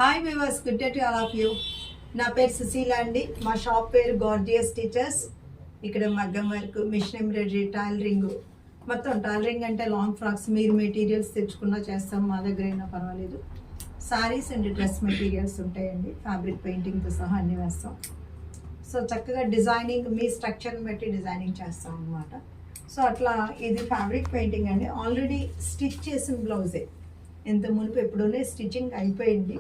Hi viewers, good day to all of you. నా పేరు సుశీల అండి. మా షాప్ పేరు గార్జియస్ టీచర్స్. ఇక్కడ మగ్గం వర్క్, మిషన్ ఎంబ్రాయిడరీ, టైలరింగ్, మొత్తం టైలరింగ్ అంటే లాంగ్ ఫ్రాక్స్ మీరు మెటీరియల్స్ తెచ్చుకున్నా చేస్తాం, మా దగ్గర అయినా పర్వాలేదు. సారీస్ అండ్ డ్రెస్ మెటీరియల్స్ ఉంటాయండి, ఫ్యాబ్రిక్ పెయింటింగ్తో సహా అన్నీ వేస్తాం. సో చక్కగా డిజైనింగ్ మీ స్ట్రక్చర్ని బట్టి డిజైనింగ్ చేస్తాం అన్నమాట. సో అట్లా ఇది ఫ్యాబ్రిక్ పెయింటింగ్ అండి. ఆల్రెడీ స్టిచ్ చేసిన బ్లౌజే, ఇంత మునుపు ఎప్పుడూనే స్టిచ్చింగ్ అయిపోయింది.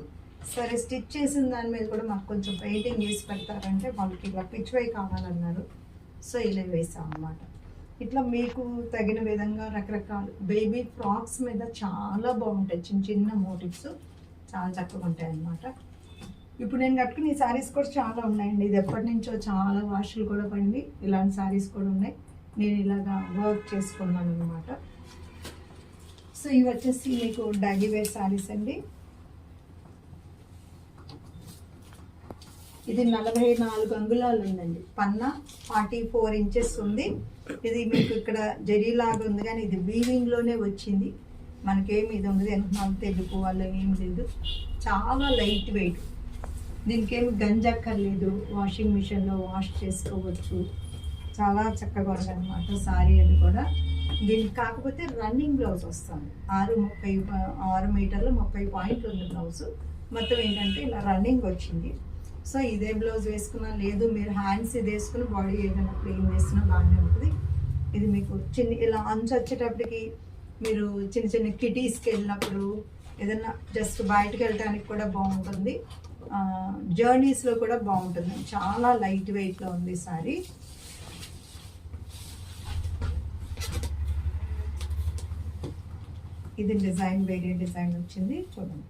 సరే స్టిచ్ చేసిన దాని మీద కూడా మాకు కొంచెం పెయింటింగ్ వేసి పెడతారంటే వాళ్ళకి ఇలా పిచ్వై కావాలన్నారు. సో ఇలా వేసాం అన్నమాట. ఇట్లా మీకు తగిన విధంగా రకరకాల బేబీ ఫ్రాక్స్ మీద చాలా బాగుంటాయి, చిన్న చిన్న మోటివ్స్ చాలా చక్కగా ఉంటాయి అన్నమాట. ఇప్పుడు నేను కట్టుకుని ఈ శారీస్ కూడా చాలా ఉన్నాయండి. ఇది ఎప్పటి నుంచో చాలా వాషులు కూడా పడింది. ఇలాంటి శారీస్ కూడా ఉన్నాయి. నేను ఇలాగా వర్క్ చేసుకున్నాను అనమాట. సో ఇవి వచ్చేసి మీకు డైలీ వేర్ శారీస్ అండి. ఇది 44 అంగుళాలు ఉందండి. పన్నా 44 ఇంచెస్ ఉంది. ఇది మీకు ఇక్కడ జరీలాగా ఉంది, కానీ ఇది వీవింగ్లోనే వచ్చింది. మనకేమి ఇది ఉంది వెనక తెలుపుకోవాలి ఏం లేదు. చాలా లైట్ వెయిట్. దీనికి ఏమి గంజక్కర్లేదు, వాషింగ్ మిషన్లో వాష్ చేసుకోవచ్చు. చాలా చక్కగా ఉంటుంది అనమాట సారీ. అది కూడా దీనికి కాకపోతే రన్నింగ్ బ్లౌజ్ వస్తుంది. 6 మీటర్లు 30 పాయింట్లు ఉంది బ్లౌజ్. మొత్తం ఏంటంటే ఇలా రన్నింగ్ వచ్చింది. సో ఇదే బ్లౌజ్ వేసుకున్నా, లేదు మీరు హ్యాండ్స్ ఇది వేసుకుని బాడీ ఏదైనా ప్లెయిన్ వేసినా బాగానే ఉంటుంది. ఇది మీకు చిన్న ఇలా అంచు వచ్చేటప్పటికి మీరు చిన్న చిన్న కిటీస్కి వెళ్ళినప్పుడు ఏదైనా జస్ట్ బయటకు వెళ్ళడానికి కూడా బాగుంటుంది. జర్నీస్లో కూడా బాగుంటుంది. చాలా లైట్ వెయిట్లో ఉంది సారీ. ఇది డిజైన్ వేరే డిజైన్ వచ్చింది, చూడండి.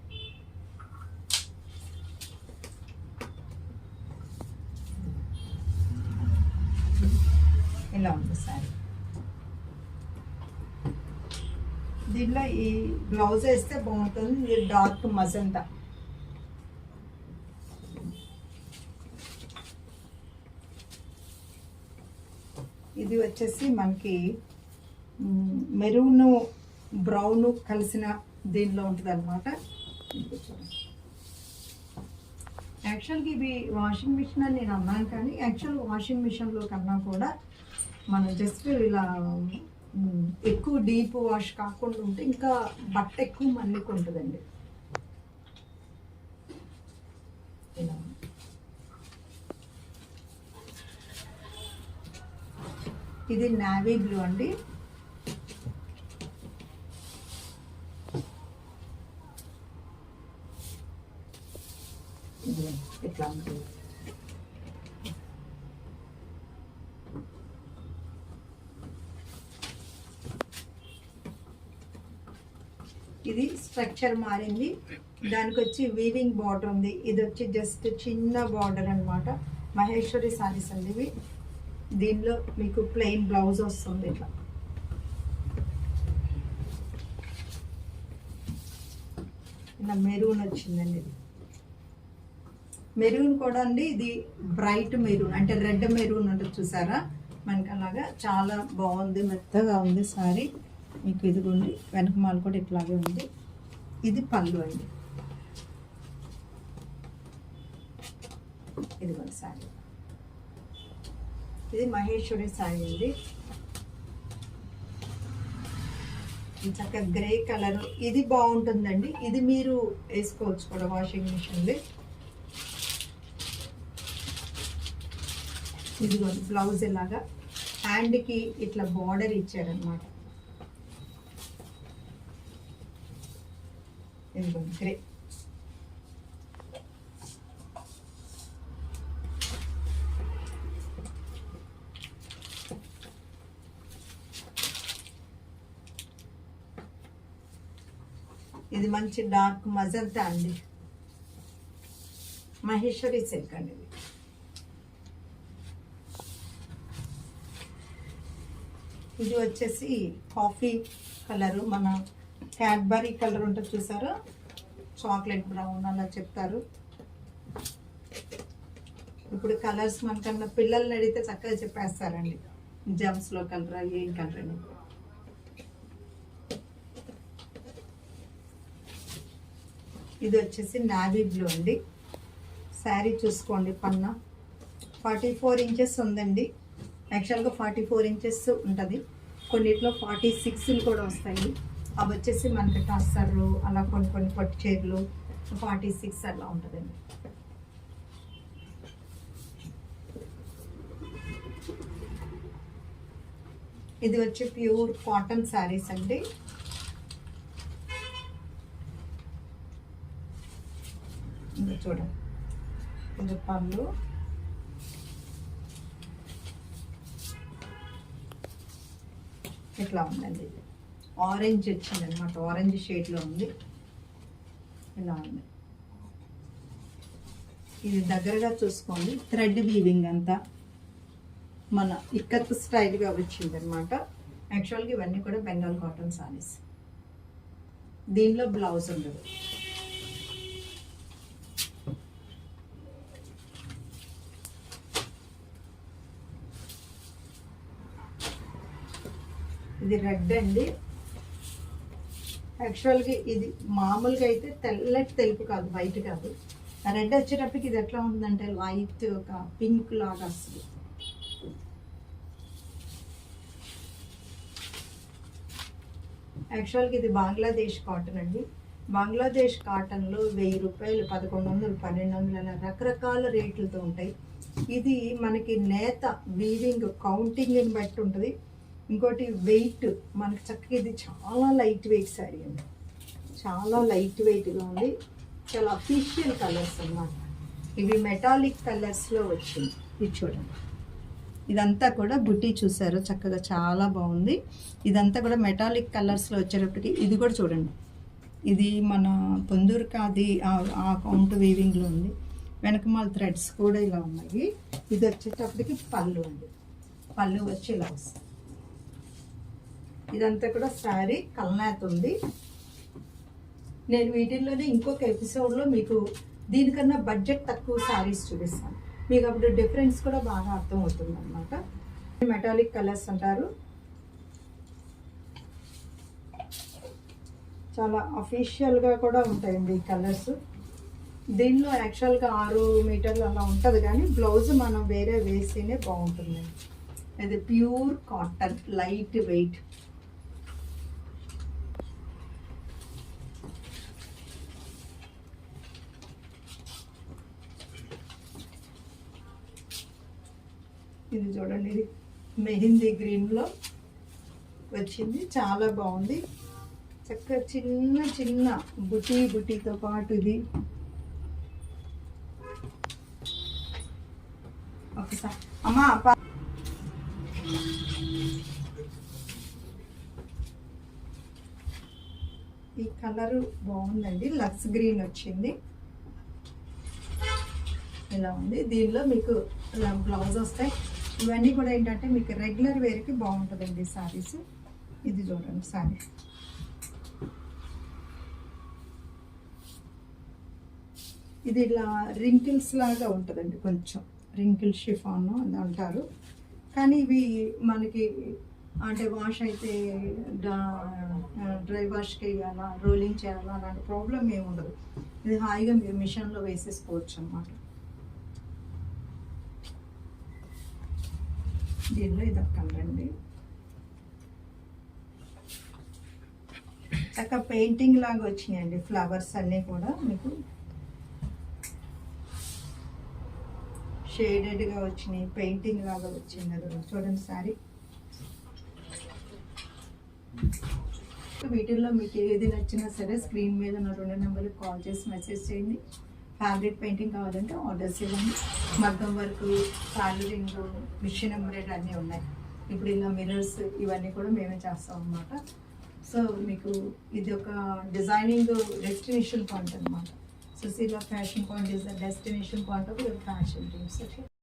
ఇలా ఉంది సారీ. దీంట్లో ఈ బ్లౌజ్ వేస్తే బాగుంటుంది. ఇది డార్క్ మజంతా. ఇది వచ్చేసి మనకి మెరూన్ బ్రౌన్ కలిసిన దీనిలో ఉంటుంది అనమాట. యాక్చువల్గా ఇవి వాషింగ్ మిషన్ అని నేను అన్నాను, కానీ యాక్చువల్ వాషింగ్ మిషన్లో కన్నా కూడా మనం జస్ట్ ఇలా ఎక్కువ డీప్ వాష్ కాకుండా ఉంటే ఇంకా బట్ట ఎక్కువ మన్నిక ఉంటుందండి. ఇలా ఇది నావీ బ్లూ అండి. ఇట్లా ఉంటుంది. ఇది స్ట్రక్చర్ మారింది. దానికి వచ్చి వీవింగ్ బార్డర్ ఉంది. ఇది వచ్చి జస్ట్ చిన్న బార్డర్ అనమాట. మహేశ్వరి సారీస్ అండి ఇవి. దీనిలో మీకు ప్లెయిన్ బ్లౌజ్ వస్తుంది. ఇట్లా ఇలా మెరూన్ వచ్చిందండి. ఇది మెరూన్ కూడా అండి. ఇది బ్రైట్ మెరూన్ అంటే రెడ్ మెరూన్ ఉంటుంది చూసారా, మనకి అలాగా చాలా బాగుంది, మెత్తగా ఉంది సారీ. మీకు ఇదిగోండి వెనకమాల కూడా ఇట్లాగే ఉంది. ఇది పళ్ళు అండి. ఇదిగోండి సారీ. ఇది మహేశ్వరి సారీ అండి. ఇది చక్కగా గ్రే కలర్. ఇది బాగుంటుందండి. ఇది మీరు వేసుకోవచ్చు కూడా వాషింగ్ మిషన్లో. ఇదిగోండి బ్లౌజ్ ఇలాగా హ్యాండ్కి ఇట్లా బార్డర్ ఇచ్చారనమాట. ఇదిగోండి గ్రే. ఇది మంచి డార్క్ మజంతా అండి. మహేశ్వరి సిల్క్ అండి. ఇది వచ్చేసి కాఫీ కలరు, మన క్యాడ్బరీ కలర్ ఉంటుంది చూసారా, చాక్లెట్ బ్రౌన్ అలా చెప్తారు. ఇప్పుడు కలర్స్ మనకన్నా పిల్లల్ని అడిగితే చక్కగా చెప్పేస్తారండి. జమ్స్లో కలరా ఏం కలర్ అని. ఇది వచ్చేసి నావీ బ్లూ అండి. శారీ చూసుకోండి, పన్నా 44 ఇంచెస్ ఉందండి. యాక్చువల్గా 44 ఇంచెస్ ఉంటుంది. కొన్నిట్లో 46 కూడా వస్తాయి. అవి వచ్చేసి మనకి టస్సర్లు అలా కొన్ని పట్టు చీరలు 46 అలా ఉంటుందండి. ఇది వచ్చి ప్యూర్ కాటన్ శారీస్ అండి. ఇది చూడండి, ఇది పళ్ళు. ఇట్లా ఉందండి. ఆరెంజ్ వచ్చింది అనమాట, ఆరెంజ్ షేడ్లో ఉంది. ఇలా ఉంది. ఇది దగ్గరగా చూసుకోండి. థ్రెడ్ వీవింగ్ అంతా మన ఇక్కత్ స్టైల్గా వచ్చింది అనమాట. యాక్చువల్గా ఇవన్నీ కూడా బెంగాల్ కాటన్ సారీస్. దీనిలో బ్లౌజ్ ఉండదు. ఇది రెడ్ అండి. యాక్చువల్గా ఇది మామూలుగా అయితే తెల్లటి తెలుపు కాదు, వైట్ కాదు. రెడ్ వచ్చేటప్పటికి ఇది ఎట్లా ఉందంటే వైట్ ఒక పింక్ లాగా వస్తుంది. యాక్చువల్గా ఇది బంగ్లాదేశ్ కాటన్ అండి. బంగ్లాదేశ్ కాటన్లో 1000 రూపాయలు, 1100, 1200 అలా రకరకాల రేట్లతో ఉంటాయి. ఇది మనకి నేత వీవింగ్ కౌంటింగ్ని బట్టి ఉంటుంది. ఇంకోటి వెయిట్ మనకి చక్కగా, ఇది చాలా లైట్ వెయిట్ శారీ అండి. చాలా లైట్ వెయిట్గా ఉంది. చాలా అఫీషియల్ కలర్స్ అన్నమాట. ఇవి మెటాలిక్ కలర్స్లో వచ్చింది. ఇది చూడండి, ఇదంతా కూడా బుట్టి చూసారు చక్కగా, చాలా బాగుంది. ఇదంతా కూడా మెటాలిక్ కలర్స్లో వచ్చేటప్పటికి ఇది కూడా చూడండి, ఇది మన పొందూరు కాది ఆ కౌంట్ వీవింగ్లో ఉంది. వెనకమాల థ్రెడ్స్ కూడా ఇలా ఉన్నాయి. ఇది వచ్చేటప్పటికి పళ్ళు అండి. పళ్ళు వచ్చి ఇలా వస్తుంది. ఇదంతా కూడా శారీ కల్నాథ్ ఉంది. నేను వీటిల్లోనే ఇంకొక ఎపిసోడ్లో మీకు దీనికన్నా బడ్జెట్ తక్కువ శారీస్ చూపిస్తాను. మీకు అప్పుడు డిఫరెన్స్ కూడా బాగా అర్థమవుతుంది అనమాట. మెటాలిక్ కలర్స్ అంటారు. చాలా అఫీషియల్గా కూడా ఉంటాయండి ఈ కలర్స్. దీనిలో యాక్చువల్గా 6 మీటర్లు అలా ఉంటుంది, కానీ బ్లౌజ్ మనం వేరే వేస్తేనే బాగుంటుంది. ఇది ప్యూర్ కాటన్, లైట్ వెయిట్. ఇది చూడండి, ఇది మెహిందీ గ్రీన్లో వచ్చింది, చాలా బాగుంది. చక్కగా చిన్న చిన్న బుటీతో పాటు ఇది ఒకసారి అమ్మా ఈ కలరు బాగుందండి. లక్స్ గ్రీన్ వచ్చింది, ఇలా ఉంది. దీనిలో మీకు బ్లౌజ్ వస్తాయి. ఇవన్నీ కూడా ఏంటంటే మీకు రెగ్యులర్ వేర్కి బాగుంటుందండి శారీస్. ఇది చూడండి శారీ, ఇది ఇలా రింకిల్స్ లాగా ఉంటుందండి, కొంచెం రింకిల్ షిఫాన్ అని అంటారు. కానీ ఇవి మనకి అంటే వాష్ అయితే డ్రై వాష్కి వేయాలా, రోలింగ్ చేయాలా అలాంటి ప్రాబ్లం ఏమి ఉండదు. ఇది హాయిగా మీరు మిషన్లో వేసేసుకోవచ్చు అన్నమాట. దీనిలో ఇది ఒక కలర్ అండి. చక్కగా పెయింటింగ్ లాగా వచ్చినాయండి ఫ్లవర్స్ అన్నీ కూడా. మీకు షేడెడ్గా వచ్చినాయి, పెయింటింగ్ లాగా వచ్చింది. అది చూడండి శారీ. వీటిల్లో మీకు ఏది నచ్చినా సరే స్క్రీన్ మీద నా 2 నెంబర్కి కాల్ చేసి మెసేజ్ చేయండి. ఫ్యాబ్రిక్ పెయింటింగ్ కావాలంటే ఆర్డర్స్ ఇవ్వండి. మగ్గం వర్క్, టైలరింగ్, మిషన్ ఎంబ్రాయిడరీ అన్నీ ఉన్నాయి. ఇప్పుడు ఇలా మిర్రర్స్ ఇవన్నీ కూడా మేమే చేస్తాం అన్నమాట. సో మీకు ఇది ఒక డిజైనింగ్ డెస్టినేషన్ పాయింట్ అనమాట. Sushila fashion point is the destination point of your fashion dreams.